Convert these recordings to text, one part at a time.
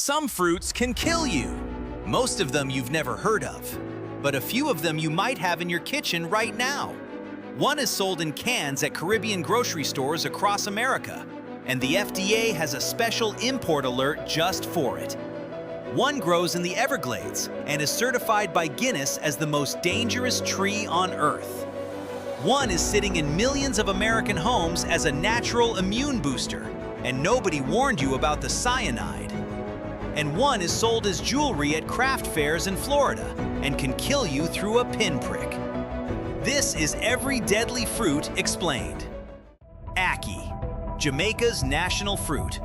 Some fruits can kill you. Most of them you've never heard of, but a few of them you might have in your kitchen right now. One is sold in cans at Caribbean grocery stores across America, and the FDA has a special import alert just for it. One grows in the Everglades and is certified by Guinness as the most dangerous tree on Earth. One is sitting in millions of American homes as a natural immune booster, and nobody warned you about the cyanide. And one is sold as jewelry at craft fairs in Florida and can kill you through a pinprick. This is every deadly fruit explained. Ackee, Jamaica's national fruit.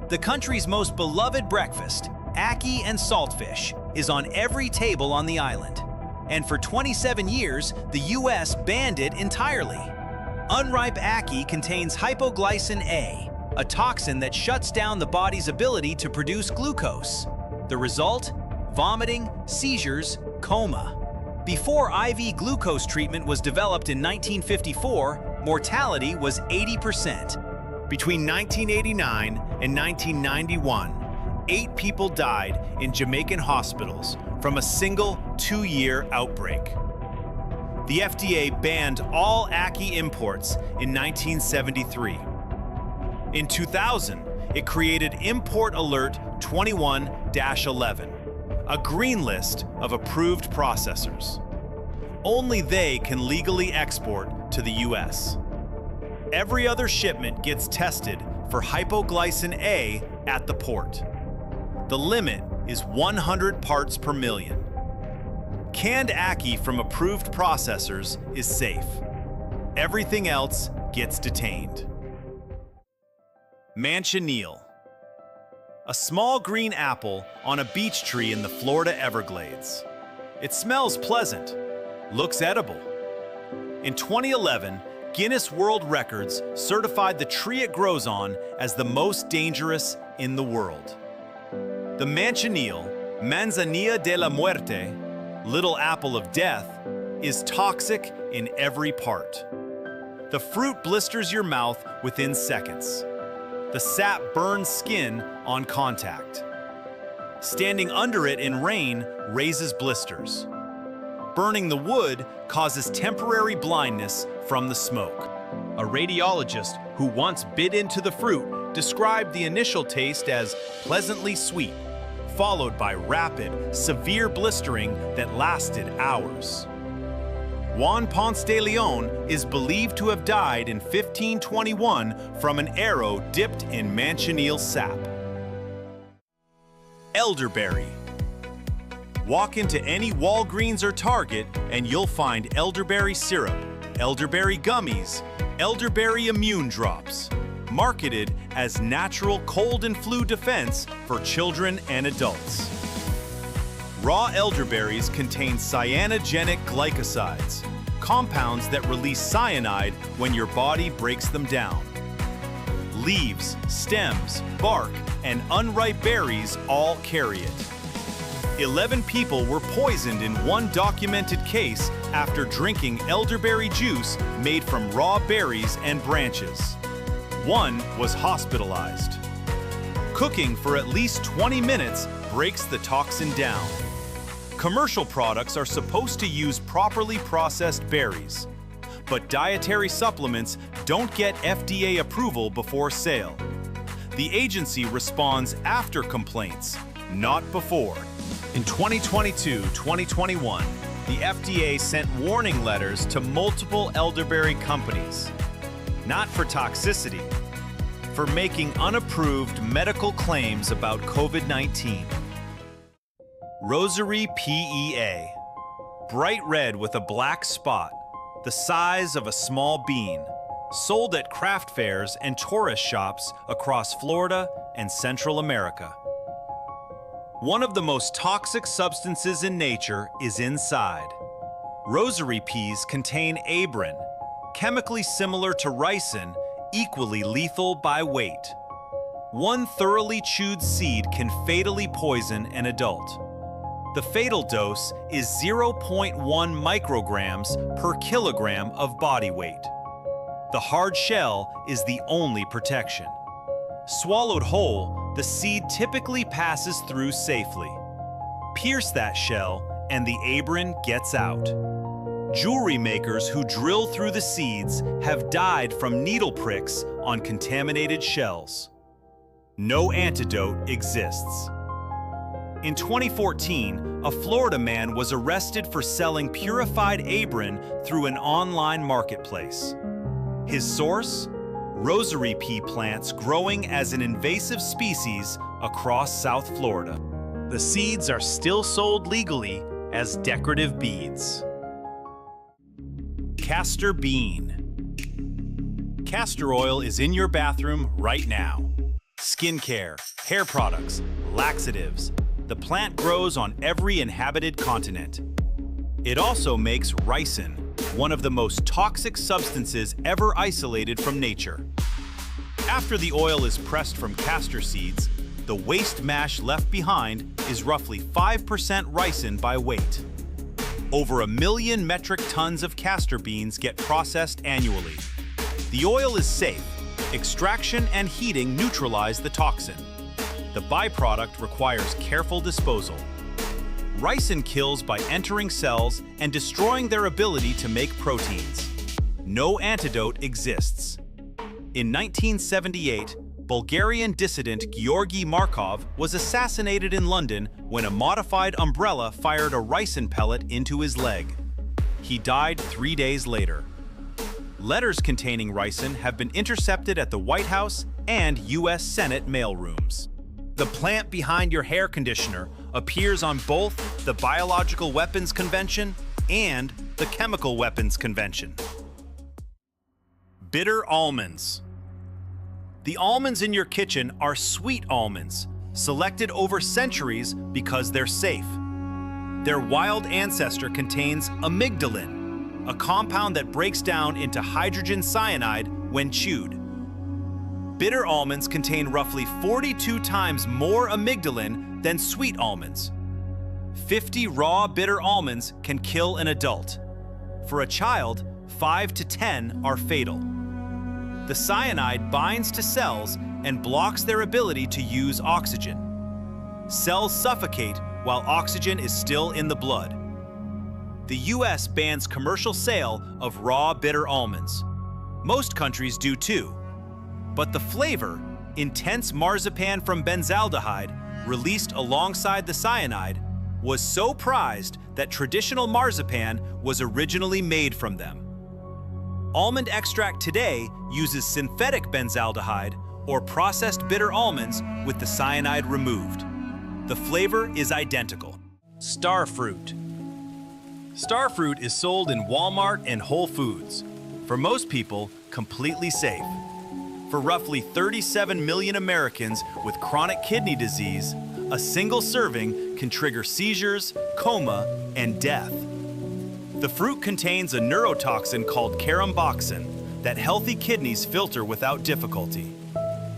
The country's most beloved breakfast, ackee and saltfish, is on every table on the island. And for 27 years, the US banned it entirely. Unripe ackee contains hypoglycin A, a toxin that shuts down the body's ability to produce glucose. The result? Vomiting, seizures, coma. Before IV glucose treatment was developed in 1954, mortality was 80%. Between 1989 and 1991, 8 people died in Jamaican hospitals from a single 2-year outbreak. The FDA banned all ackee imports in 1973. In 2000, it created Import Alert 21-11, a green list of approved processors. Only they can legally export to the US. Every other shipment gets tested for hypoglycin A at the port. The limit is 100 parts per million. Canned ackee from approved processors is safe. Everything else gets detained. Manchineel, a small green apple on a beech tree in the Florida Everglades. It smells pleasant, looks edible. In 2011, Guinness World Records certified the tree it grows on as the most dangerous in the world. The manchineel, manzanilla de la muerte, little apple of death, is toxic in every part. The fruit blisters your mouth within seconds. The sap burns skin on contact. Standing under it in rain raises blisters. Burning the wood causes temporary blindness from the smoke. A radiologist who once bit into the fruit described the initial taste as pleasantly sweet, followed by rapid, severe blistering that lasted hours. Juan Ponce de Leon is believed to have died in 1521 from an arrow dipped in manchineel sap. Elderberry. Walk into any Walgreens or Target and you'll find elderberry syrup, elderberry gummies, elderberry immune drops, marketed as natural cold and flu defense for children and adults. Raw elderberries contain cyanogenic glycosides, compounds that release cyanide when your body breaks them down. Leaves, stems, bark, and unripe berries all carry it. 11 people were poisoned in one documented case after drinking elderberry juice made from raw berries and branches. One was hospitalized. Cooking for at least 20 minutes breaks the toxin down. Commercial products are supposed to use properly processed berries, but dietary supplements don't get FDA approval before sale. The agency responds after complaints, not before. In 2022-2021, the FDA sent warning letters to multiple elderberry companies, not for toxicity, for making unapproved medical claims about COVID-19. Rosary PEA, bright red with a black spot, the size of a small bean, sold at craft fairs and tourist shops across Florida and Central America. One of the most toxic substances in nature is inside. Rosary peas contain abrin, chemically similar to ricin, equally lethal by weight. One thoroughly chewed seed can fatally poison an adult. The fatal dose is 0.1 micrograms per kilogram of body weight. The hard shell is the only protection. Swallowed whole, the seed typically passes through safely. Pierce that shell, and the abrin gets out. Jewelry makers who drill through the seeds have died from needle pricks on contaminated shells. No antidote exists. In 2014, a Florida man was arrested for selling purified abrin through an online marketplace. His source? Rosary pea plants growing as an invasive species across South Florida. The seeds are still sold legally as decorative beads. Castor bean. Castor oil is in your bathroom right now. Skincare, hair products, laxatives. The plant grows on every inhabited continent. It also makes ricin, one of the most toxic substances ever isolated from nature. After the oil is pressed from castor seeds, the waste mash left behind is roughly 5% ricin by weight. Over 1 million metric tons of castor beans get processed annually. The oil is safe. Extraction and heating neutralize the toxin. The byproduct requires careful disposal. Ricin kills by entering cells and destroying their ability to make proteins. No antidote exists. In 1978, Bulgarian dissident Georgy Markov was assassinated in London when a modified umbrella fired a ricin pellet into his leg. He died 3 days later. Letters containing ricin have been intercepted at the White House and U.S. Senate mailrooms. The plant behind your hair conditioner appears on both the Biological Weapons Convention and the Chemical Weapons Convention. Bitter almonds. The almonds in your kitchen are sweet almonds, selected over centuries because they're safe. Their wild ancestor contains amygdalin, a compound that breaks down into hydrogen cyanide when chewed. Bitter almonds contain roughly 42 times more amygdalin than sweet almonds. 50 raw bitter almonds can kill an adult. For a child, 5 to 10 are fatal. The cyanide binds to cells and blocks their ability to use oxygen. Cells suffocate while oxygen is still in the blood. The US bans commercial sale of raw bitter almonds. Most countries do too. But the flavor, intense marzipan from benzaldehyde, released alongside the cyanide, was so prized that traditional marzipan was originally made from them. Almond extract today uses synthetic benzaldehyde or processed bitter almonds with the cyanide removed. The flavor is identical. Starfruit. Starfruit is sold in Walmart and Whole Foods. For most people, completely safe. For roughly 37 million Americans with chronic kidney disease, a single serving can trigger seizures, coma, and death. The fruit contains a neurotoxin called caramboxin that healthy kidneys filter without difficulty.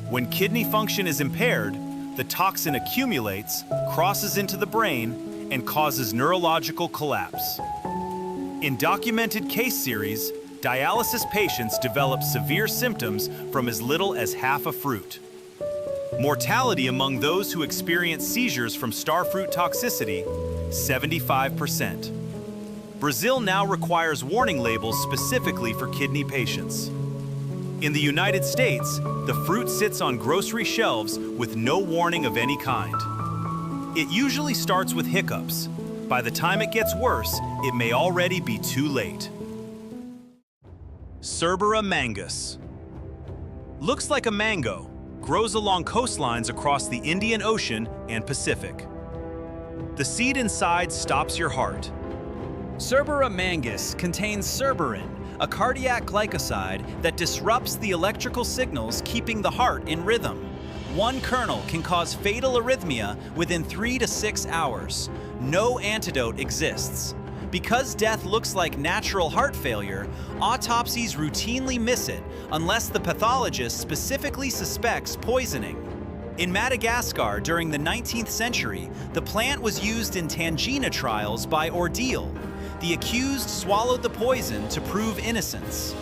When kidney function is impaired, the toxin accumulates, crosses into the brain, and causes neurological collapse. In documented case series, dialysis patients develop severe symptoms from as little as half a fruit. Mortality among those who experience seizures from starfruit toxicity, 75%. Brazil now requires warning labels specifically for kidney patients. In the United States, the fruit sits on grocery shelves with no warning of any kind. It usually starts with hiccups. By the time it gets worse, it may already be too late. Cerbera mangus. Looks like a mango, grows along coastlines across the Indian Ocean and Pacific. The seed inside stops your heart. Cerbera mangus contains cerberin, a cardiac glycoside that disrupts the electrical signals keeping the heart in rhythm. One kernel can cause fatal arrhythmia within 3 to 6 hours. No antidote exists. Because death looks like natural heart failure, autopsies routinely miss it unless the pathologist specifically suspects poisoning. In Madagascar during the 19th century, the plant was used in Tangina trials by ordeal. The accused swallowed the poison to prove innocence.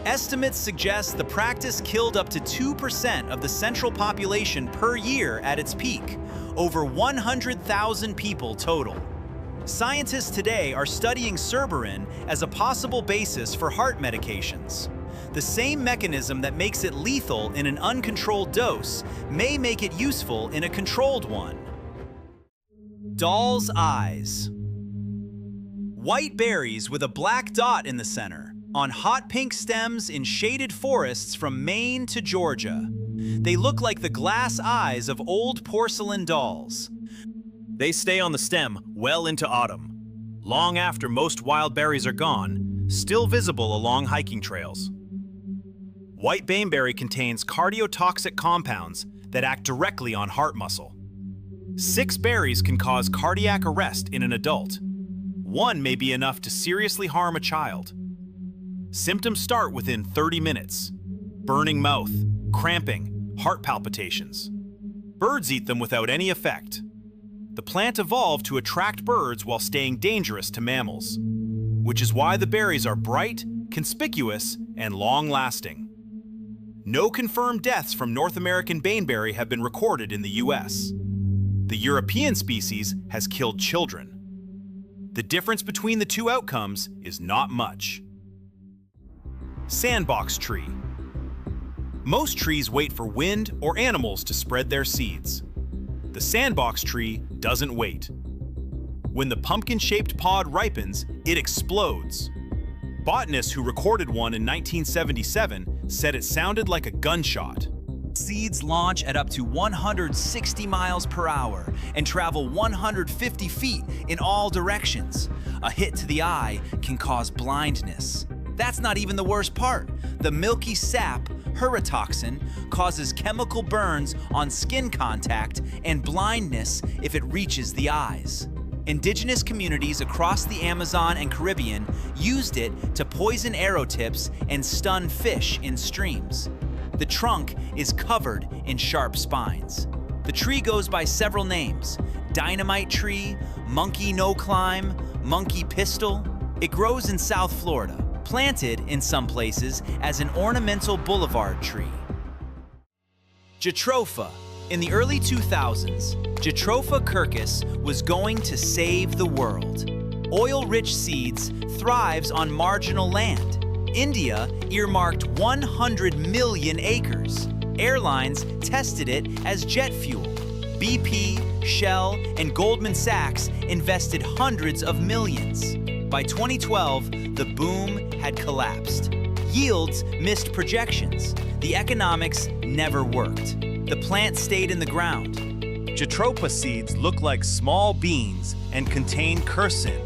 Estimates suggest the practice killed up to 2% of the central population per year at its peak, over 100,000 people total. Scientists today are studying Cerberin as a possible basis for heart medications. The same mechanism that makes it lethal in an uncontrolled dose may make it useful in a controlled one. Doll's eyes. White berries with a black dot in the center, on hot pink stems in shaded forests from Maine to Georgia. They look like the glass eyes of old porcelain dolls. They stay on the stem well into autumn, long after most wild berries are gone, still visible along hiking trails. White baneberry contains cardiotoxic compounds that act directly on heart muscle. 6 berries can cause cardiac arrest in an adult. 1 may be enough to seriously harm a child. Symptoms start within 30 minutes. Burning mouth, cramping, heart palpitations. Birds eat them without any effect. The plant evolved to attract birds while staying dangerous to mammals, which is why the berries are bright, conspicuous, and long-lasting. No confirmed deaths from North American baneberry have been recorded in the US. The European species has killed children. The difference between the two outcomes is not much. Sandbox tree. Most trees wait for wind or animals to spread their seeds. The sandbox tree doesn't wait. When the pumpkin-shaped pod ripens, it explodes. Botanists who recorded one in 1977 said it sounded like a gunshot. Seeds launch at up to 160 miles per hour and travel 150 feet in all directions. A hit to the eye can cause blindness. That's not even the worst part. The milky sap, toxin, causes chemical burns on skin contact and blindness if it reaches the eyes. Indigenous communities across the Amazon and Caribbean used it to poison arrow tips and stun fish in streams. The trunk is covered in sharp spines. The tree goes by several names: dynamite tree, monkey no-climb, monkey pistol. It grows in South Florida, planted in some places as an ornamental boulevard tree. Jatropha. In the early 2000s, Jatropha curcus was going to save the world. Oil-rich seeds thrives on marginal land. India earmarked 100 million acres. Airlines tested it as jet fuel. BP, Shell, and Goldman Sachs invested hundreds of millions. By 2012, the boom had collapsed. Yields missed projections. The economics never worked. The plant stayed in the ground. Jatropha seeds look like small beans and contain curcin,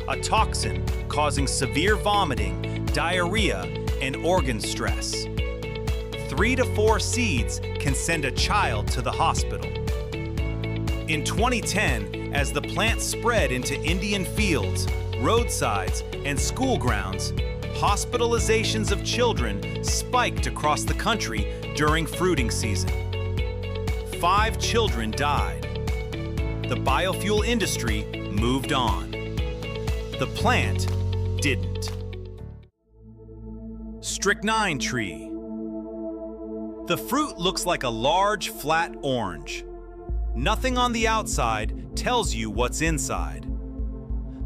a toxin causing severe vomiting, diarrhea, and organ stress. 3 to 4 seeds can send a child to the hospital. In 2010, as the plant spread into Indian fields, roadsides, and school grounds, hospitalizations of children spiked across the country during fruiting season. 5 children died. The biofuel industry moved on. The plant didn't. Strychnine tree. The fruit looks like a large, flat orange. Nothing on the outside tells you what's inside.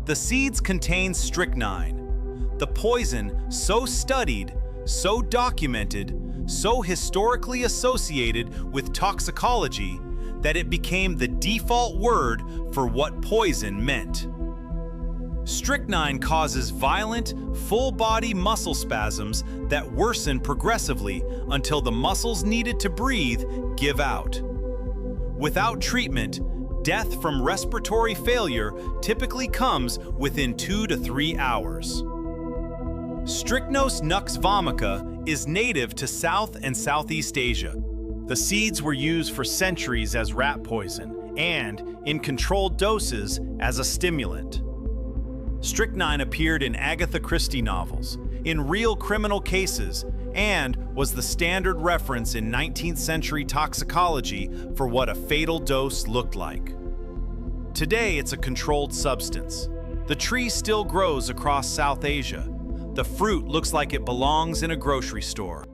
The seeds contain strychnine, the poison so studied, so documented, so historically associated with toxicology that it became the default word for what poison meant. Strychnine causes violent, full-body muscle spasms that worsen progressively until the muscles needed to breathe give out. Without treatment, death from respiratory failure typically comes within 2 to 3 hours. Strychnos nux vomica is native to South and Southeast Asia. The seeds were used for centuries as rat poison and, in controlled doses, as a stimulant. Strychnine appeared in Agatha Christie novels, in real criminal cases, and was the standard reference in 19th century toxicology for what a fatal dose looked like. Today, it's a controlled substance. The tree still grows across South Asia, The fruit looks like it belongs in a grocery store.